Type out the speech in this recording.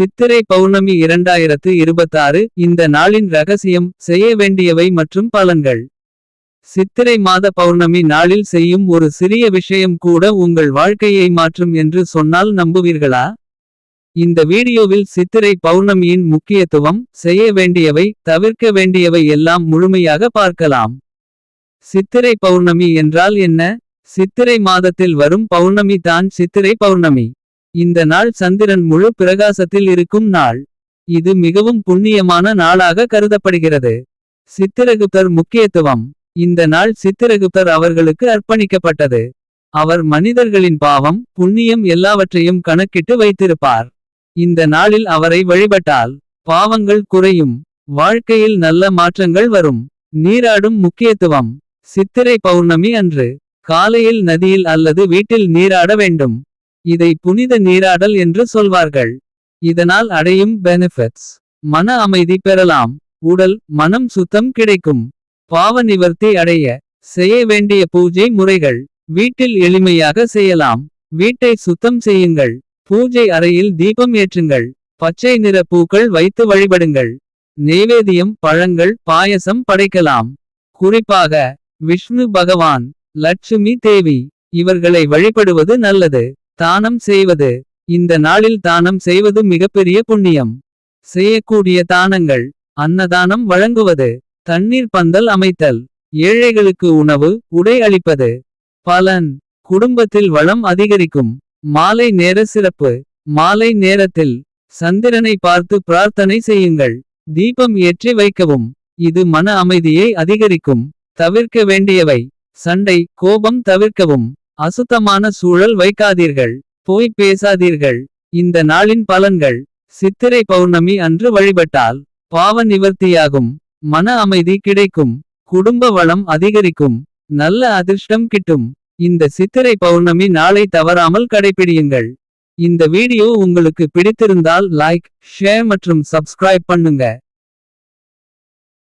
சித்திரை பௌர்ணமி 2026 இந்த நாளின் ரகசியம் செய்ய வேண்டியவை மற்றும் பலன்கள். சித்திரை மாத பௌர்ணமி நாளில் செய்யும் ஒரு சிறிய விஷயம் கூட உங்கள் வாழ்க்கையை மாற்றும் என்று சொன்னால் நம்புவீர்களா? இந்த வீடியோவில் சித்திரை பௌர்ணமியின் முக்கியத்துவம், செய்ய வேண்டியவை, தவிர்க்க வேண்டியவை எல்லாம் முழுமையாக பார்க்கலாம். சித்திரை பௌர்ணமி என்றால் என்ன? சித்திரை மாதத்தில் வரும் பௌர்ணமி தான் சித்திரை பௌர்ணமி. இந்த நாள் சந்திரன் முழு பிரகாசத்தில் இருக்கும் நாள். இது மிகவும் புண்ணியமான நாளாக கருதப்படுகிறது. சித்திரகுப்தர் முக்கியத்துவம். இந்த நாள் சித்திரகுப்தர் அவர்களுக்கு அர்ப்பணிக்கப்பட்டது. அவர் மனிதர்களின் பாவம், புண்ணியம் எல்லாவற்றையும் கணக்கிட்டு வைத்திருப்பார். இந்த நாளில் அவரை வழிபட்டால் பாவங்கள் குறையும், வாழ்க்கையில் நல்ல மாற்றங்கள் வரும். நீராடும் முக்கியத்துவம். சித்திரை பௌர்ணமி அன்று காலையில் நதியில் அல்லது வீட்டில் நீராட வேண்டும். இதை புனித நீராடல் என்று சொல்வார்கள். இதனால் அடையும் பெனிஃபிட்ஸ்: மன அமைதி பெறலாம், உடல் மனம் சுத்தம் கிடைக்கும், பாவ நிவர்த்தி அடைய. செய்ய வேண்டிய பூஜை முறைகள்: வீட்டில் எளிமையாக செய்யலாம். வீட்டை சுத்தம் செய்யுங்கள், பூஜை அறையில் தீபம் ஏற்றுங்கள், பச்சை நிற பூக்கள் வைத்து வழிபடுங்கள். நெய்வேதியம், பழங்கள், பாயசம் படைக்கலாம். குறிப்பாக விஷ்ணு பகவான், லட்சுமி தேவி இவர்களை வழிபடுவது நல்லது. தானம் செய்வது: இந்த நாளில் தானம் செய்வது மிகப்பெரிய புண்ணியம். செய்யக்கூடிய தானங்கள்: அன்னதானம் வழங்குவது, தண்ணீர் பந்தல் அமைத்தல், ஏழைகளுக்கு உணவு, உடை அளிப்பது. பலன்: குடும்பத்தில் வளம் அதிகரிக்கும். மாலை நேர சிறப்பு: மாலை நேரத்தில் சந்திரனை பார்த்து பிரார்த்தனை செய்யுங்கள். தீபம் ஏற்றி வைக்கவும், இது மன அமைதியை அதிகரிக்கும். தவிர்க்க வேண்டியவை: சண்டை, கோபம் தவிர்க்கவும். அசுத்தமான சூழல் வைக்காதீர்கள், போய் பேசாதீர்கள். இந்த நாளின் பலன்கள்: சித்திரை பௌர்ணமி அன்று வழிபட்டால் பாவ நிவர்த்தியாகும், மன அமைதி கிடைக்கும், குடும்ப வளம் அதிகரிக்கும், நல்ல அதிர்ஷ்டம் கிட்டும். இந்த சித்திரை பௌர்ணமி நாளை தவறாமல் கடைபிடியுங்கள். இந்த வீடியோ உங்களுக்கு பிடித்திருந்தால் லைக், ஷேர் மற்றும் சப்ஸ்கிரைப் பண்ணுங்க.